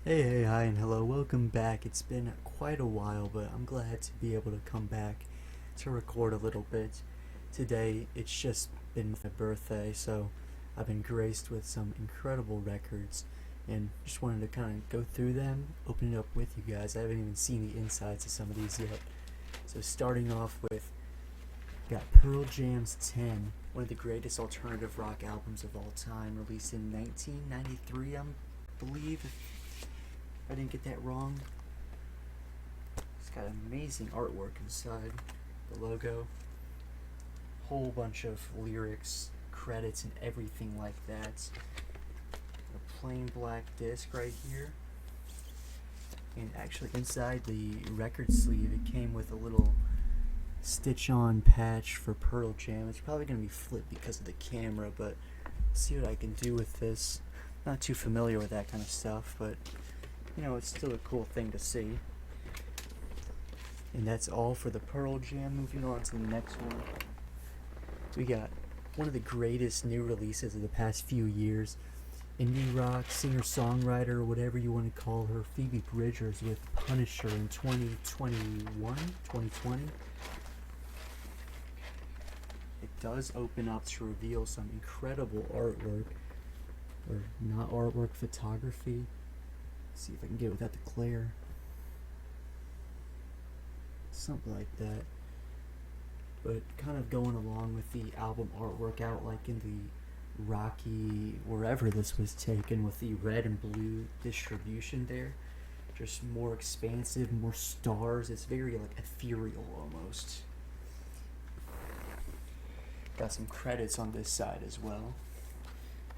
Hey, hi, and hello. Welcome back. It's been quite a while, but I'm glad to be able to come back to record a little bit. Today, it's just been my birthday, so I've been graced with some incredible records, and just wanted to kind of go through them, open it up with you guys. I haven't even seen the insides of some of these yet. So, starting off with, got Pearl Jam's 10, one of the greatest alternative rock albums of all time, released in 1993, I believe. I didn't get that wrong. It's got amazing artwork inside. The logo. Whole bunch of lyrics, credits, and everything like that. A plain black disc right here. And actually inside the record sleeve it came with a little stitch-on patch for Pearl Jam. It's probably going to be flipped because of the camera, but let's see what I can do with this. Not too familiar with that kind of stuff, but it's still a cool thing to see. And that's all for the Pearl Jam. Moving on to the next one. We got one of the greatest new releases of the past few years. Indie rock, singer-songwriter, whatever you want to call her, Phoebe Bridgers with Punisher in 2020. It does open up to reveal some incredible artwork. Or not artwork, photography. See if I can get it without the glare. Something like that. But kind of going along with the album artwork out like in the Rocky, wherever this was taken, with the red and blue distribution there. Just more expansive, more stars. It's very like ethereal almost. Got some credits on this side as well.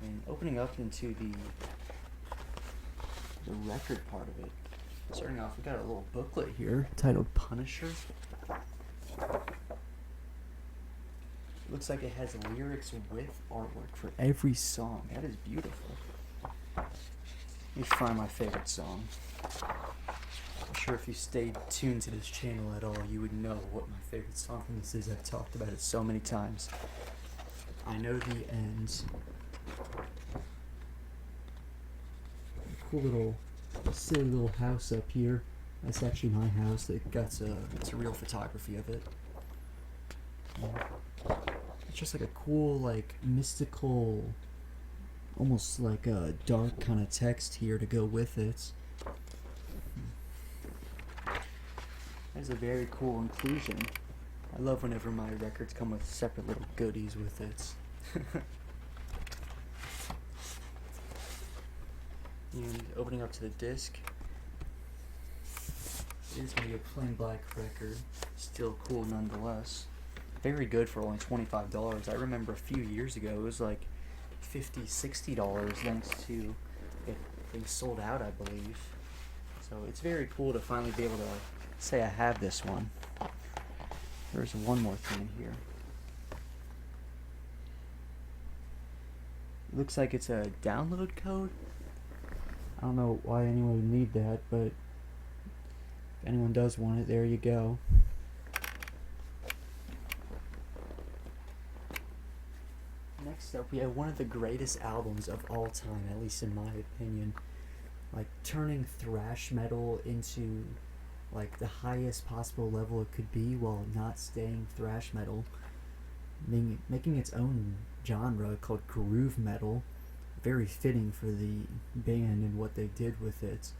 And opening up into the record part of it. Starting off, we got a little booklet here titled Punisher. It looks like it has lyrics with artwork for every song. That is beautiful. Let me find my favorite song. I'm sure if you stayed tuned to this channel at all, you would know what my favorite song from this is. I've talked about it so many times. I Know the End. Cool little silly little house up here. That's actually my house. It's a real photography of it. It's just like a cool, like mystical, almost like a dark kind of text here to go with it. That's a very cool inclusion. I love whenever my records come with separate little goodies with it. And opening up to the disc, it is maybe a plain black record, still cool nonetheless. Very good for only $25. I remember a few years ago it was like $50, $60 thanks to it being sold out, I believe. So it's very cool to finally be able to say I have this one. There's one more thing in here. It looks like it's a download code. I don't know why anyone would need that, but if anyone does want it, there you go. Next up, we have one of the greatest albums of all time, at least in my opinion. Like, turning thrash metal into, like, the highest possible level it could be while not staying thrash metal. Making its own genre called groove metal. Very fitting for the band and what they did with it.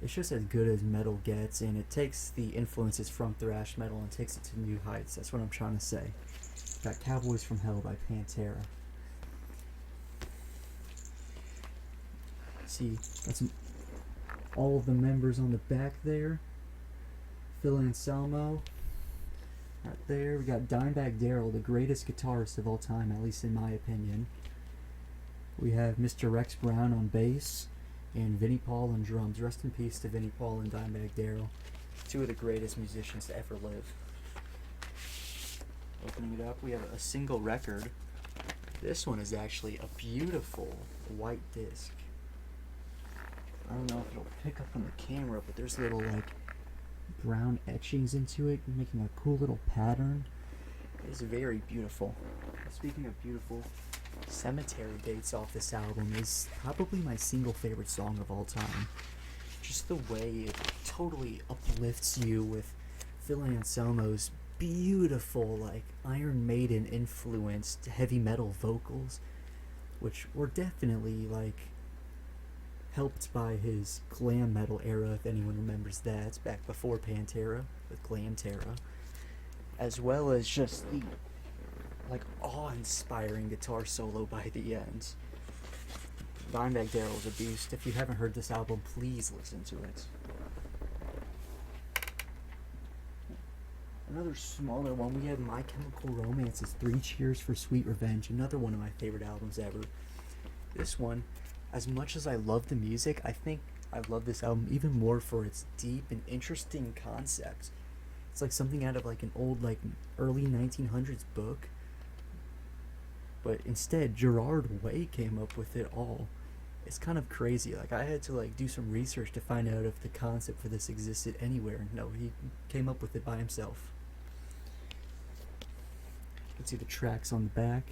It's just as good as metal gets, and it takes the influences from thrash metal and takes it to new heights. That's what I'm trying to say. Got Cowboys from Hell by Pantera. See, that's all of the members on the back there. Phil Anselmo. Right there, we got Dimebag Darrell, the greatest guitarist of all time, at least in my opinion. We have Mr. Rex Brown on bass, and Vinnie Paul on drums. Rest in peace to Vinnie Paul and Dimebag Darrell. Two of the greatest musicians to ever live. Opening it up, we have a single record. This one is actually a beautiful white disc. I don't know if it'll pick up on the camera, but there's little, like, brown etchings into it, making a cool little pattern. It's very beautiful. Speaking of beautiful, Cemetery dates off this album is probably my single favorite song of all time. just the way it totally uplifts you with Phil Anselmo's beautiful, like, Iron Maiden influenced heavy metal vocals, which were definitely, like, helped by his glam metal era, if anyone remembers that. It's back before Pantera, with Glamtera, as well as just the, like, awe-inspiring guitar solo by the end. Dimebag Darrell's a beast. If you haven't heard this album, please listen to it. Another smaller one, we have My Chemical Romance's 3 Cheers for Sweet Revenge, another one of my favorite albums ever. This one, as much as I love the music, I think I love this album even more for its deep and interesting concept. It's like something out of like an old, like, early 1900s book, but instead Gerard Way came up with it all. It's kind of crazy. Like, I had to like do some research to find out if the concept for this existed anywhere. No, he came up with it by himself. You can see the tracks on the back.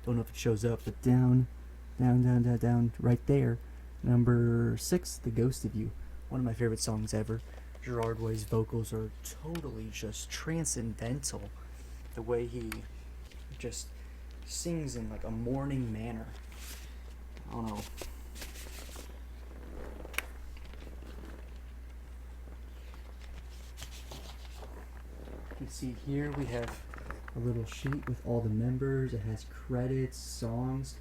Don't know if it shows up, but down, right there. Number 6, The Ghost of You. One of my favorite songs ever. Gerard Way's vocals are totally just transcendental. The way he just sings in like a mourning manner. I don't know. You can see here we have a little sheet with all the members. It has credits, songs,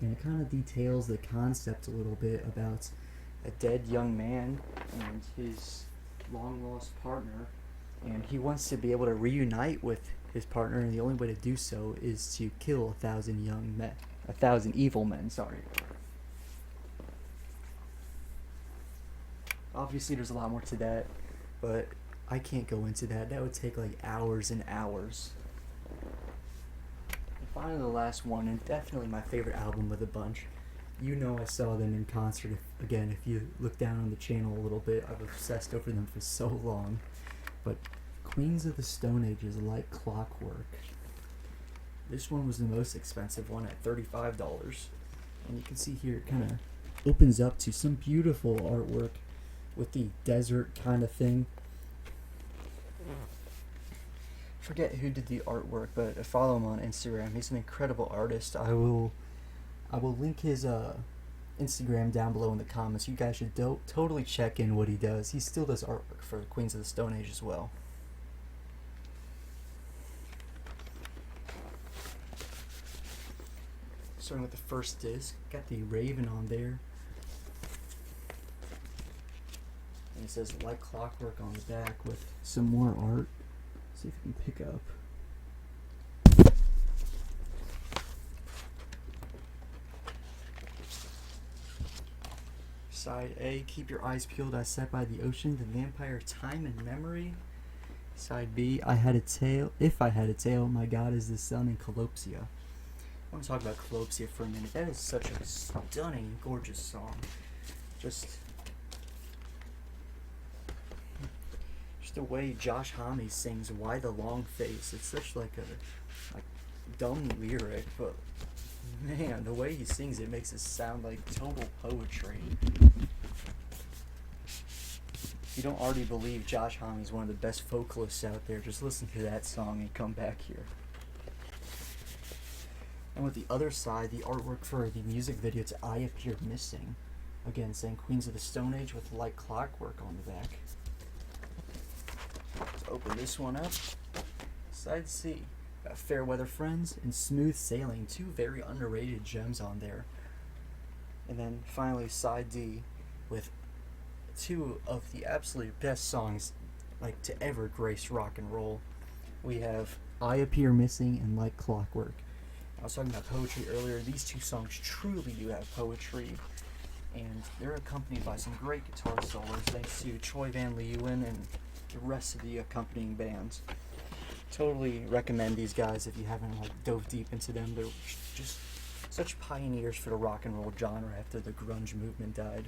and it kind of details the concept a little bit about a dead young man and his long-lost partner, and he wants to be able to reunite with his partner, and the only way to do so is to kill 1,000 evil men, sorry. Obviously there's a lot more to that, but I can't go into that. That would take like hours and hours. And finally the last one, and definitely my favorite album of the bunch. You know I saw them in concert. If you look down on the channel a little bit, I've obsessed over them for so long. But Queens of the Stone Age is Like Clockwork. This one was the most expensive one at $35. And you can see here it kind of opens up to some beautiful artwork with the desert kind of thing. Forget who did the artwork, but I follow him on Instagram. He's an incredible artist. I will link his Instagram down below in the comments. You guys should totally check in what he does. He still does artwork for Queens of the Stone Age as well. Starting with the first disc, got the Raven on there. And it says Like Clockwork on the back with some more art. See if we can pick up. Side A, Keep Your Eyes Peeled, I Sat by the Ocean, The Vampire, Time and Memory. Side B, I Had a Tail, If I Had a Tail, My God is the Sun, and Calopsia. I want to talk about Calopsia for a minute. That is such a stunning, gorgeous song. Just the way Josh Homme sings Why the Long Face. It's such like a dumb lyric, but man, the way he sings it makes it sound like total poetry. If you don't already believe Josh Homme is one of the best vocalists out there, just listen to that song and come back here. And with the other side, the artwork for the music video to I Appear Missing. Again, saying Queens of the Stone Age with Like Clockwork on the back. Let's open this one up. Side C. Got Fairweather Friends and Smooth Sailing. 2 very underrated gems on there. And then finally side D with 2 of the absolute best songs like to ever grace rock and roll. We have I Appear Missing and Like Clockwork. I was talking about poetry earlier. These 2 songs truly do have poetry, and they're accompanied by some great guitar solos thanks to Troy Van Leeuwen and the rest of the accompanying bands. Totally recommend these guys if you haven't like dove deep into them. They're just such pioneers for the rock and roll genre after the grunge movement died.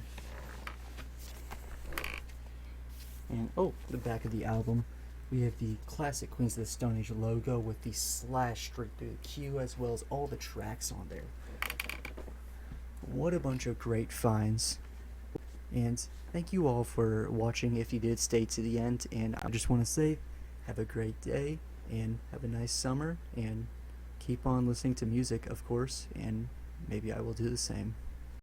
And the back of the album, we have the classic Queens of the Stone Age logo with the slash straight through the Q, as well as all the tracks on there. What a bunch of great finds. And thank you all for watching if you did stay to the end. And I just want to say, have a great day and have a nice summer, and keep on listening to music, of course, and maybe I will do the same.